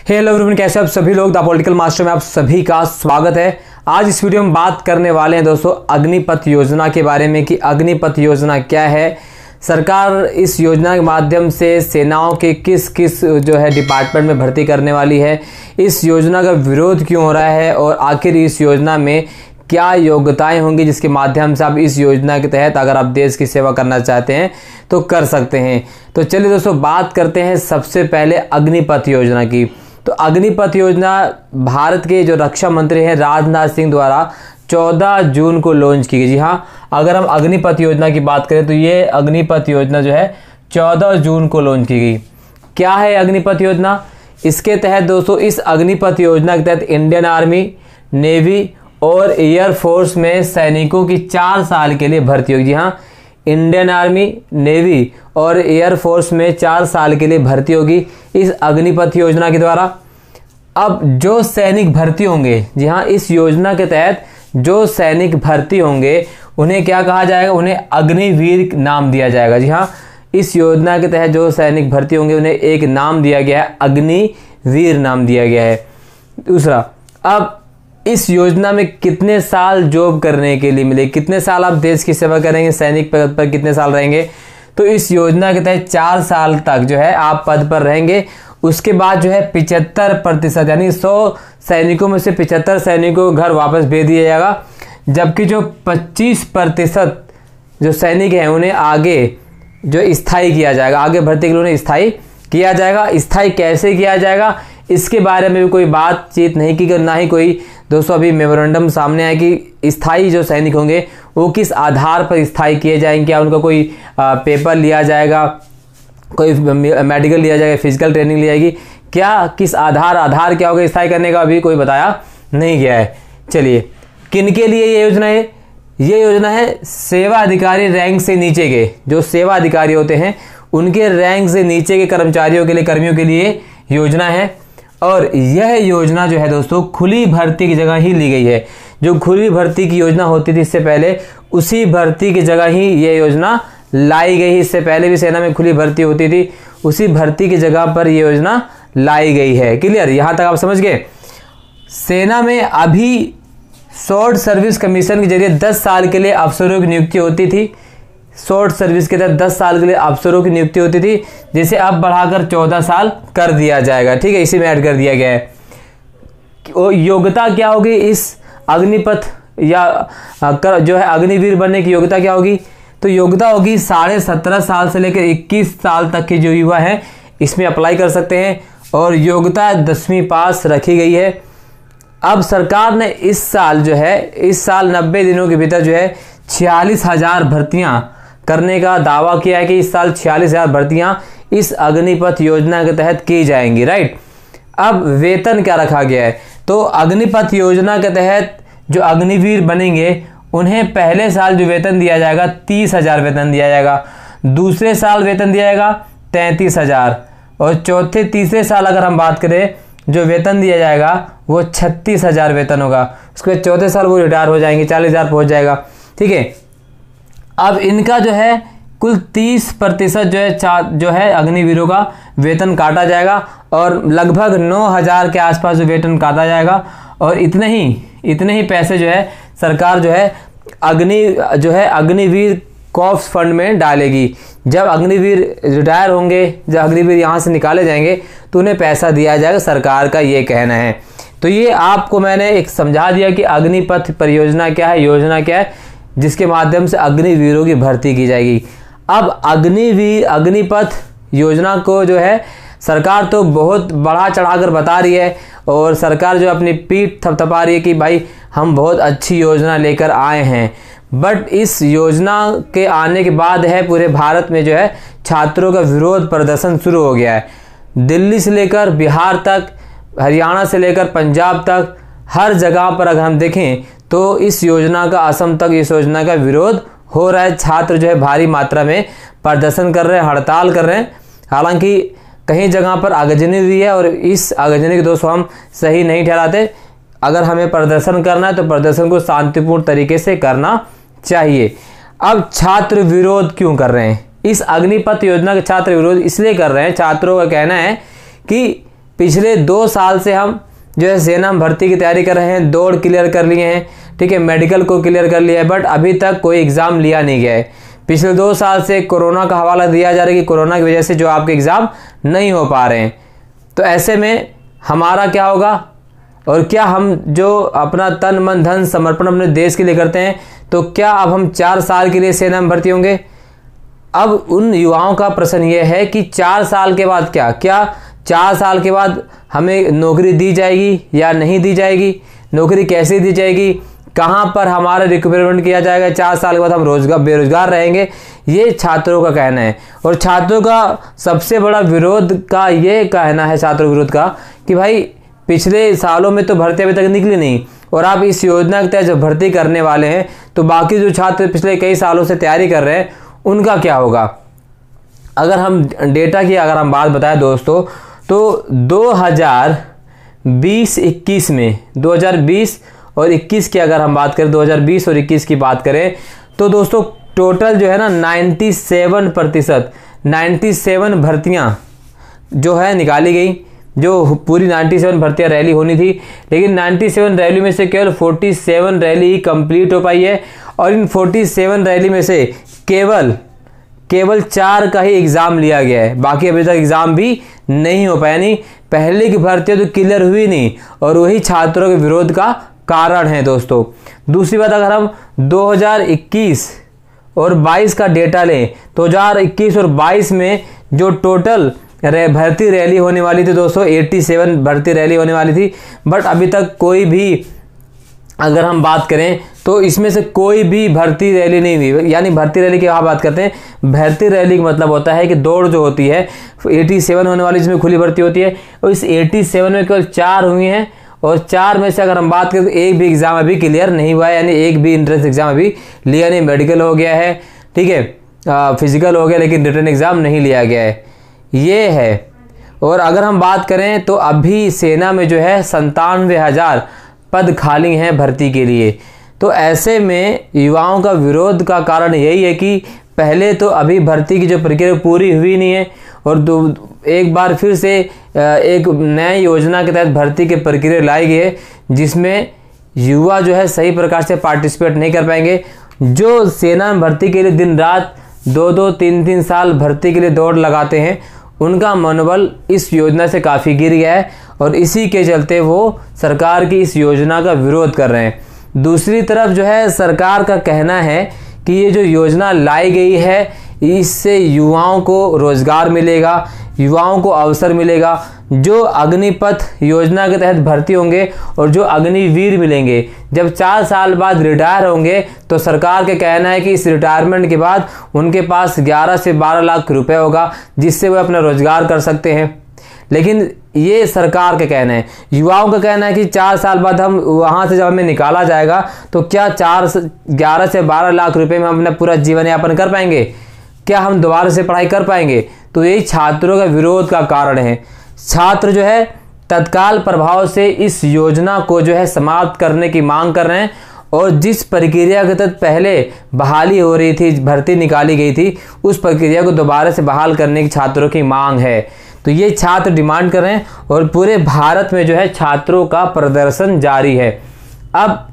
Hello everyone, कैसे आप सभी लोग। द पॉलिटिकल मास्टर में आप सभी का स्वागत है। आज इस वीडियो में बात करने वाले हैं दोस्तों अग्निपथ योजना के बारे में कि अग्निपथ योजना क्या है, सरकार इस योजना के माध्यम से सेनाओं के किस किस जो है डिपार्टमेंट में भर्ती करने वाली है, इस योजना का विरोध क्यों हो रहा है और आखिर इस योजना में क्या योग्यताएं होंगी जिसके माध्यम से आप इस योजना के तहत अगर आप देश की सेवा करना चाहते हैं तो कर सकते हैं। तो चलिए दोस्तों बात करते हैं सबसे पहले अग्निपथ योजना की। तो अग्निपथ योजना भारत के जो रक्षा मंत्री हैं राजनाथ सिंह द्वारा 14 जून को लॉन्च की गई। जी हाँ, अगर हम अग्निपथ योजना की बात करें तो ये अग्निपथ योजना जो है 14 जून को लॉन्च की गई। क्या है अग्निपथ योजना? इसके तहत दोस्तों इस अग्निपथ योजना के तहत इंडियन आर्मी, नेवी और एयर फोर्स में सैनिकों की 4 साल के लिए भर्ती होगी। जी हाँ, इंडियन आर्मी, नेवी और एयर फोर्स में 4 साल के लिए भर्ती होगी इस अग्निपथ योजना के द्वारा। अब जो सैनिक भर्ती होंगे, जी हाँ, इस योजना के तहत जो सैनिक भर्ती होंगे उन्हें क्या कहा जाएगा? उन्हें अग्निवीर नाम दिया जाएगा। जी हाँ, इस योजना के तहत जो सैनिक भर्ती होंगे उन्हें एक नाम दिया गया है, अग्निवीर नाम दिया गया है। दूसरा, अब इस योजना में कितने साल जॉब करने के लिए मिले, कितने साल आप देश की सेवा करेंगे, सैनिक पद पर कितने साल रहेंगे? तो इस योजना के तहत 4 साल तक जो है आप पद पर रहेंगे। उसके बाद जो है 75% यानी 100 सैनिकों में से 75 सैनिकों को घर वापस भेज दिया जाएगा, जबकि जो 25% जो सैनिक हैं उन्हें आगे जो स्थायी किया जाएगा, आगे भर्ती के लिए उन्हें स्थायी किया जाएगा। स्थायी कैसे किया जाएगा इसके बारे में भी कोई बातचीत नहीं की गई, ना ही कोई दोस्तों अभी मेमोरेंडम सामने आया कि स्थायी जो सैनिक होंगे वो किस आधार पर स्थायी किए जाएंगे। क्या उनका कोई पेपर लिया जाएगा, कोई मेडिकल लिया जाएगा, फिजिकल ट्रेनिंग ली जाएगी, क्या किस आधार क्या होगा स्थायी करने का अभी कोई बताया नहीं गया है। चलिए, किन के लिए ये योजना है? ये योजना है सेवा अधिकारी रैंक से नीचे के, जो सेवा अधिकारी होते हैं उनके रैंक से नीचे के कर्मचारियों के लिए, कर्मियों के लिए योजना है। और यह योजना जो है दोस्तों खुली भर्ती की जगह ही ली गई है। जो खुली भर्ती की योजना होती थी इससे पहले, उसी भर्ती की जगह ही यह योजना लाई गई। इससे पहले भी सेना में खुली भर्ती होती थी, उसी भर्ती की जगह पर यह योजना लाई गई है। क्लियर? यहां तक आप समझ गए। सेना में अभी शॉर्ट सर्विस कमीशन के जरिए 10 साल के लिए अफसरों की नियुक्ति होती थी। शॉर्ट सर्विस के तहत 10 साल के लिए अफसरों की नियुक्ति होती थी, जिसे अब बढ़ाकर 14 साल कर दिया जाएगा। ठीक है, इसी में ऐड कर दिया गया है। योग्यता क्या होगी इस अग्निपथ या जो है अग्निवीर बनने की योग्यता क्या होगी? तो योग्यता होगी 17.5 साल से लेकर 21 साल तक के जो युवा हैं इसमें अप्लाई कर सकते हैं, और योग्यता 10वीं पास रखी गई है। अब सरकार ने इस साल 90 दिनों के भीतर जो है 46,000 भर्तियां करने का दावा किया है कि इस साल 46,000 भर्तियां इस अग्निपथ योजना के तहत की जाएंगी। राइट? अब वेतन क्या रखा गया है? तो अग्निपथ योजना के तहत जो अग्निवीर बनेंगे उन्हें पहले साल जो वेतन दिया जाएगा 30,000 वेतन दिया जाएगा, दूसरे साल वेतन दिया जाएगा 33,000, और तीसरे साल अगर हम बात करें जो वेतन दिया जाएगा वो 36,000 वेतन होगा। उसके बाद चौथे साल वो रिटायर हो जाएंगे, 40,000 पहुंच जाएगा। ठीक है, अब इनका जो है कुल 30% जो है अग्निवीरों का वेतन काटा जाएगा, और लगभग 9,000 के आसपास जो वेतन काटा जाएगा, और इतने ही पैसे जो है सरकार जो है अग्निवीर कॉर्प्स फंड में डालेगी। जब अग्निवीर रिटायर होंगे, जब अग्निवीर यहाँ से निकाले जाएंगे तो उन्हें पैसा दिया जाएगा, सरकार का ये कहना है। तो ये आपको मैंने एक समझा दिया कि अग्निपथ परियोजना क्या है, योजना क्या है, जिसके माध्यम से अग्निवीरों की भर्ती की जाएगी। अब अग्निपथ योजना को जो है सरकार तो बहुत बढ़ा चढ़ाकर बता रही है, और सरकार जो अपनी पीठ थपथपा रही है कि भाई हम बहुत अच्छी योजना लेकर आए हैं। बट इस योजना के आने के बाद है पूरे भारत में जो है छात्रों का विरोध प्रदर्शन शुरू हो गया है। दिल्ली से लेकर बिहार तक, हरियाणा से लेकर पंजाब तक, हर जगह पर अगर हम देखें तो इस योजना का, असम तक इस योजना का विरोध हो रहा है। छात्र जो है भारी मात्रा में प्रदर्शन कर रहे हैं, हड़ताल कर रहे हैं। हालांकि कहीं जगह पर आगजनी हुई है, और इस आगजनी के दोस्तों हम सही नहीं ठहराते। अगर हमें प्रदर्शन करना है तो प्रदर्शन को शांतिपूर्ण तरीके से करना चाहिए। अब छात्र विरोध क्यों कर रहे हैं? इस अग्निपथ योजना के छात्र विरोध इसलिए कर रहे हैं, छात्रों का कहना है कि पिछले 2 साल से हम जो है सेना में भर्ती की तैयारी कर रहे हैं, दौड़ क्लियर कर लिए हैं, ठीक है, मेडिकल को क्लियर कर लिया है, बट अभी तक कोई एग्ज़ाम लिया नहीं गया है। पिछले 2 साल से कोरोना का हवाला दिया जा रहा है कि कोरोना की वजह से जो आपके एग्ज़ाम नहीं हो पा रहे हैं। तो ऐसे में हमारा क्या होगा, और क्या हम जो अपना तन मन धन समर्पण अपने देश के लिए करते हैं, तो क्या अब हम 4 साल के लिए सेना में भर्ती होंगे? अब उन युवाओं का प्रश्न ये है कि 4 साल के बाद क्या 4 साल के बाद हमें नौकरी दी जाएगी या नहीं दी जाएगी? नौकरी कैसे दी जाएगी? कहाँ पर हमारा रिक्रूटमेंट किया जाएगा? 4 साल के बाद हम बेरोजगार रहेंगे, ये छात्रों का कहना है। और छात्रों का सबसे बड़ा विरोध का ये कहना है, छात्रों विरोध का, कि भाई पिछले सालों में तो भर्ती अभी तक निकली नहीं, और आप इस योजना के तहत जो भर्ती करने वाले हैं, तो बाकी जो छात्र पिछले कई सालों से तैयारी कर रहे हैं उनका क्या होगा? अगर हम डेटा की अगर हम बात बताएं दोस्तों, तो 2020-21 में 2020 और 21 की अगर हम बात करें, 2020 और 21 की बात करें, तो दोस्तों टोटल जो है ना 97% भर्तियां जो है निकाली गई, जो पूरी 97 भर्तियां रैली होनी थी, लेकिन 97 रैली में से केवल 47 रैली ही कंप्लीट हो पाई है। और इन 47 रैली में से केवल 4 का ही एग्ज़ाम लिया गया है, बाकी अभी तक एग्ज़ाम भी नहीं हो पाया। यानी पहले की भर्तियां तो क्लियर हुई नहीं, और वही छात्रों के विरोध का कारण है दोस्तों। दूसरी बात, अगर हम 2021 और 22 का डेटा लें, तो 2021 और 22 में जो टोटल भर्ती रैली होने वाली थी दोस्तों, 87 भर्ती रैली होने वाली थी, बट अभी तक कोई भी अगर हम बात करें तो इसमें से कोई भी भर्ती रैली नहीं हुई। यानी भर्ती रैली की यहाँ बात करते हैं, भर्ती रैली का मतलब होता है कि दौड़ जो होती है 87 होने वाली, जिसमें खुली भर्ती होती है, और इस 87 में केवल 4 हुई हैं, और 4 में से अगर हम बात करें तो एक भी एग्ज़ाम अभी क्लियर नहीं हुआ है, यानी एक भी इंट्रेंस एग्ज़ाम अभी लिया नहीं। मेडिकल हो गया है, ठीक है, फिजिकल हो गया, लेकिन रिटन एग्ज़ाम नहीं लिया गया है, ये है। और अगर हम बात करें तो अभी सेना में जो है 97,000 पद खाली हैं भर्ती के लिए। तो ऐसे में युवाओं का विरोध का कारण यही है कि पहले तो अभी भर्ती की जो प्रक्रिया पूरी हुई नहीं है, और एक बार फिर से एक नई योजना के तहत भर्ती की प्रक्रिया लाई गई है, जिसमें युवा जो है सही प्रकार से पार्टिसिपेट नहीं कर पाएंगे। जो सेना में भर्ती के लिए दिन रात 2-2, 3-3 साल भर्ती के लिए दौड़ लगाते हैं, उनका मनोबल इस योजना से काफ़ी गिर गया है, और इसी के चलते वो सरकार की इस योजना का विरोध कर रहे हैं। दूसरी तरफ जो है सरकार का कहना है कि ये जो योजना लाई गई है, इससे युवाओं को रोजगार मिलेगा, युवाओं को अवसर मिलेगा। जो अग्निपथ योजना के तहत भर्ती होंगे और जो अग्निवीर मिलेंगे, जब 4 साल बाद रिटायर होंगे, तो सरकार का कहना है कि इस रिटायरमेंट के बाद उनके पास 11 से 12 लाख रुपए होगा, जिससे वह अपना रोजगार कर सकते हैं। लेकिन ये सरकार का कहना है। युवाओं का कहना है कि 4 साल बाद हम वहाँ से जब हमें निकाला जाएगा, तो क्या 11 से 12 लाख रुपए में हम अपना पूरा जीवन यापन कर पाएंगे? क्या हम दोबारा से पढ़ाई कर पाएंगे? तो यही छात्रों का विरोध का कारण है। छात्र जो है तत्काल प्रभाव से इस योजना को जो है समाप्त करने की मांग कर रहे हैं, और जिस प्रक्रिया के तहत पहले बहाली हो रही थी, भर्ती निकाली गई थी, उस प्रक्रिया को दोबारा से बहाल करने की छात्रों की मांग है। तो ये छात्र डिमांड कर रहे हैं, और पूरे भारत में जो है छात्रों का प्रदर्शन जारी है। अब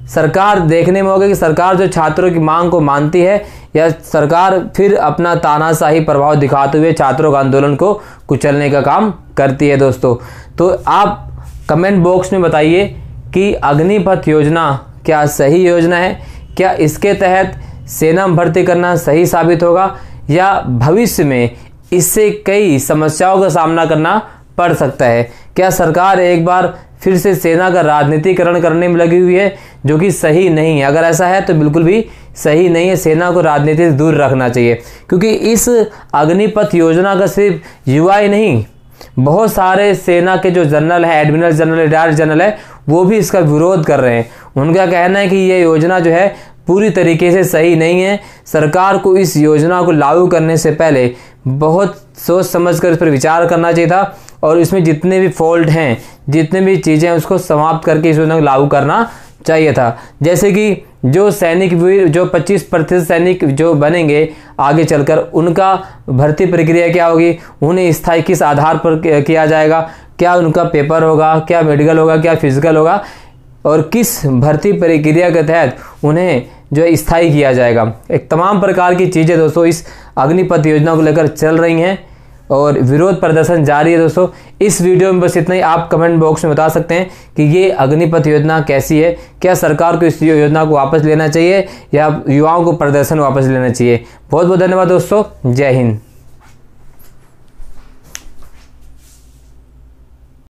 सरकार देखने में होगा कि सरकार जो छात्रों की मांग को मानती है, या सरकार फिर अपना तानाशाही प्रभाव दिखाते हुए छात्रों के आंदोलन को कुचलने का काम करती है दोस्तों। तो आप कमेंट बॉक्स में बताइए कि अग्निपथ योजना क्या सही योजना है? क्या इसके तहत सेना में भर्ती करना सही साबित होगा, या भविष्य में इससे कई समस्याओं का सामना करना पड़ सकता है? क्या सरकार एक बार फिर से सेना का राजनीतिकरण करने में लगी हुई है, जो कि सही नहीं है? अगर ऐसा है तो बिल्कुल भी सही नहीं है। सेना को राजनीति से दूर रखना चाहिए, क्योंकि इस अग्निपथ योजना का सिर्फ युवा ही नहीं, बहुत सारे सेना के जो जनरल है, एडमिरल जनरल, रिटायर्ड जनरल है, वो भी इसका विरोध कर रहे हैं। उनका कहना है कि ये योजना जो है पूरी तरीके से सही नहीं है। सरकार को इस योजना को लागू करने से पहले बहुत सोच समझकर इस पर विचार करना चाहिए था, और इसमें जितने भी फॉल्ट हैं, जितने भी चीज़ें हैं, उसको समाप्त करके इस योजना को लागू करना चाहिए था। जैसे कि जो सैनिक वीर, जो 25% सैनिक जो बनेंगे आगे चलकर, उनका भर्ती प्रक्रिया क्या होगी, उन्हें स्थायी किस आधार पर किया जाएगा, क्या उनका पेपर होगा, क्या मेडिकल होगा, क्या फिजिकल होगा, और किस भर्ती प्रक्रिया के तहत उन्हें जो है स्थायी किया जाएगा। एक तमाम प्रकार की चीज़ें दोस्तों इस अग्निपथ योजना को लेकर चल रही हैं और विरोध प्रदर्शन जारी है दोस्तों। इस वीडियो में बस इतना ही। आप कमेंट बॉक्स में बता सकते हैं कि ये अग्निपथ योजना कैसी है, क्या सरकार को इस योजना को वापस लेना चाहिए या युवाओं को प्रदर्शन वापस लेना चाहिए। बहुत बहुत धन्यवाद दोस्तों। जय हिंद।